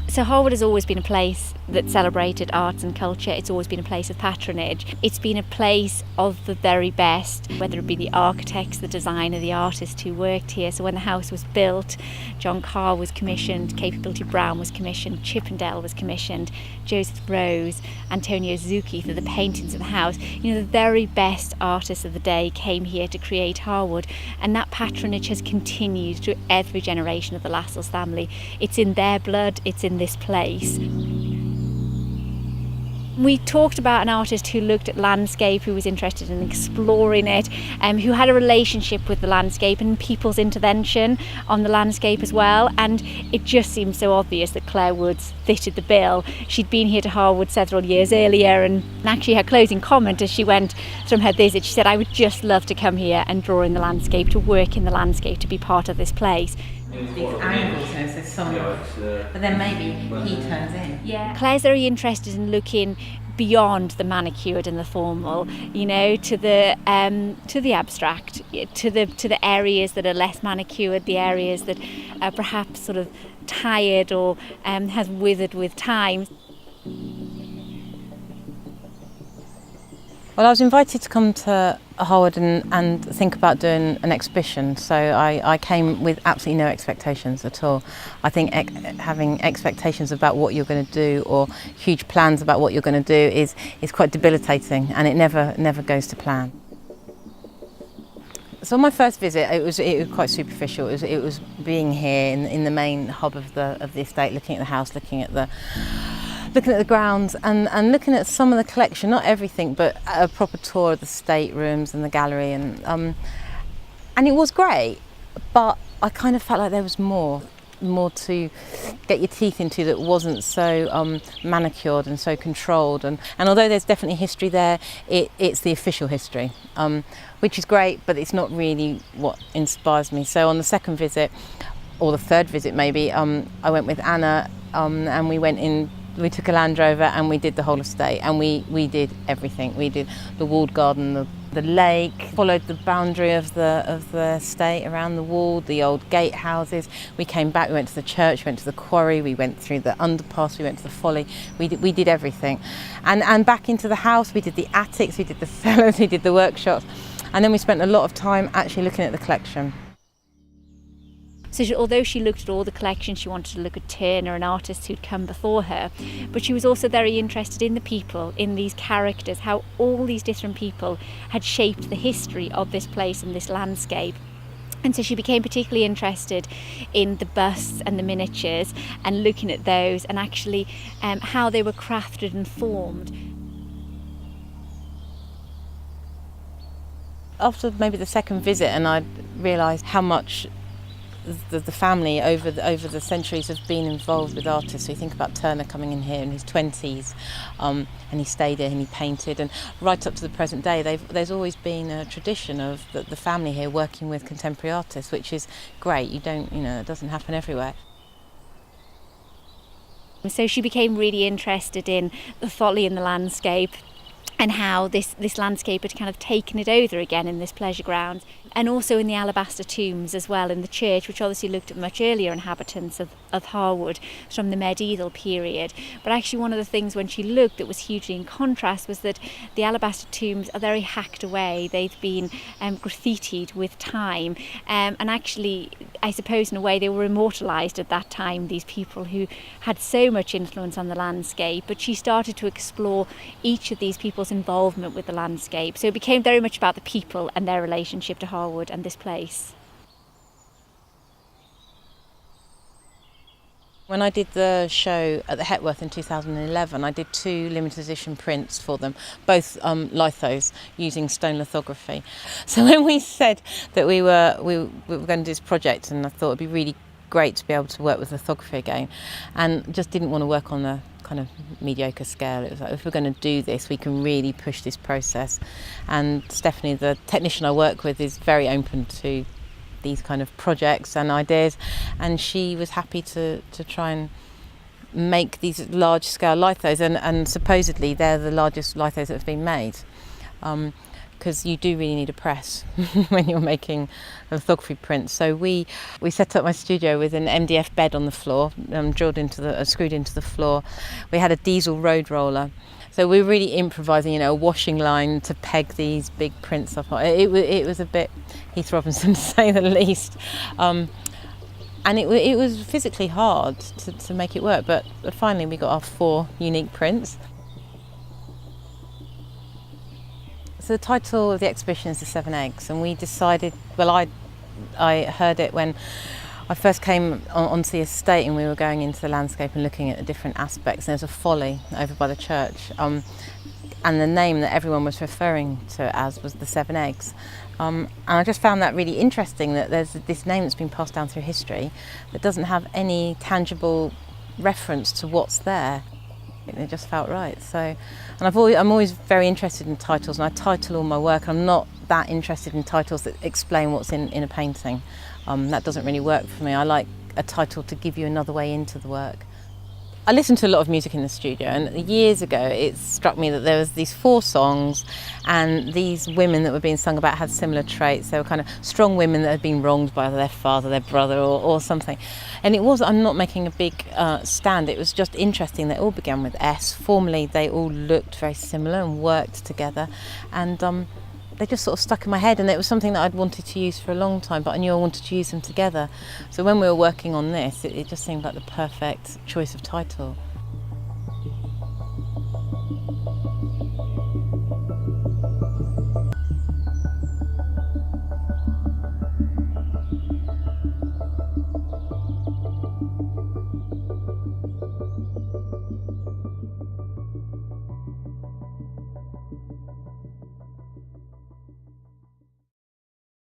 So Harwood has always been a place that celebrated arts and culture. It's always been a place of patronage. It's been a place of the very best, whether it be the architects, the designer, the artist who worked here. So when the house was built, John Carr was commissioned, Capability Brown was commissioned, Chippendale was commissioned, Joseph Rose, Antonio Zucchi for the paintings of the house. You know, the very best artists of the day came here to create Harwood, and that patronage has continued through every generation of the Lascelles family. It's in their blood, it's in this place. We talked about an artist who looked at landscape, who was interested in exploring it, who had a relationship with the landscape and people's intervention on the landscape as well. And it just seemed so obvious that Clare Woods fitted the bill. She'd been here to Harwood several years earlier, and actually her closing comment as she went from her visit, she said, "I would just love to come here and draw in the landscape, to work in the landscape, to be part of this place." Big angles, so there's some, but then maybe he turns in. Yeah. Claire's very interested in looking beyond the manicured and the formal, you know, to the abstract, to the areas that are less manicured, the areas that are perhaps sort of tired or has withered with time. Well, I was invited to come to Harwood and think about doing an exhibition, so I came with absolutely no expectations at all. I think having expectations about what you're going to do or huge plans about what you're going to do is quite debilitating, and it never goes to plan. So on my first visit, it was quite superficial. It was being here in the main hub of the estate, looking at the house, looking at the grounds and looking at some of the collection, not everything, but a proper tour of the staterooms and the gallery, and it was great, but I kind of felt like there was more to get your teeth into that wasn't so manicured and so controlled, and although there's definitely history there, it's the official history, which is great, but it's not really what inspires me. So on the second visit, or the third visit maybe, I went with Anna, and we took a Land Rover and we did the whole estate, and we did everything. We did the walled garden, the lake, followed the boundary of the estate around the wall, the old gatehouses. We came back, we went to the church, we went to the quarry, we went through the underpass, we went to the folly. We did everything. And back into the house, we did the attics, we did the cellars, we did the workshops. And then we spent a lot of time actually looking at the collection. So although she looked at all the collections, she wanted to look at Turner and artists who'd come before her, but she was also very interested in the people, in these characters, how all these different people had shaped the history of this place and this landscape. And so she became particularly interested in the busts and the miniatures and looking at those and actually how they were crafted and formed. After maybe the second visit, and I realised how much the family over the centuries have been involved with artists. So you think about Turner coming in here in his 20s, and he stayed here and he painted, and right up to the present day there's always been a tradition of the family here working with contemporary artists, which is great. It doesn't happen everywhere. So she became really interested in the folly in the landscape and how this landscape had kind of taken it over again in this pleasure ground, and also in the alabaster tombs as well in the church, which obviously looked at much earlier inhabitants of Harwood from the medieval period. But actually one of the things when she looked that was hugely in contrast was that the alabaster tombs are very hacked away. They've been graffitied with time, and actually I suppose in a way they were immortalised at that time, these people who had so much influence on the landscape. But she started to explore each of these people's involvement with the landscape. So it became very much about the people and their relationship to Harwood and this place. When I did the show at the Hepworth in 2011, I did 2 limited edition prints for them, both lithos, using stone lithography. So when we said that we were going to do this project, and I thought it'd be really great to be able to work with lithography again, and just didn't want to work on a kind of mediocre scale. It was like, if we're going to do this, we can really push this process. And Stephanie, the technician I work with, is very open to these kind of projects and ideas, and she was happy to try and make these large scale lithos, and supposedly they're the largest lithos that have been made. because you do really need a press when you're making a lithography print. So we set up my studio with an MDF bed on the floor, screwed into the floor. We had a diesel road roller. So we were really improvising, a washing line to peg these big prints up. It was a bit Heath Robinson, to say the least. And it was physically hard to make it work, but finally we got our 4 unique prints. So the title of the exhibition is The 7 Eggs, and we decided, I heard it when I first came onto the estate and we were going into the landscape and looking at the different aspects. There's a folly over by the church, and the name that everyone was referring to as was The 7 Eggs. And I just found that really interesting, that there's this name that's been passed down through history that doesn't have any tangible reference to what's there. It just felt right. So, and I'm always very interested in titles, and I title all my work. I'm not that interested in titles that explain what's in a painting. That doesn't really work for me. I like a title to give you another way into the work. I listen to a lot of music in the studio, and years ago it struck me that there was these 4 songs, and these women that were being sung about had similar traits. They were kind of strong women that had been wronged by their father, their brother, or something. And I'm not making a big stand, it was just interesting. They all began with S. Formerly they all looked very similar and worked together, and they just sort of stuck in my head, and it was something that I'd wanted to use for a long time, but I knew I wanted to use them together. So when we were working on this, it just seemed like the perfect choice of title.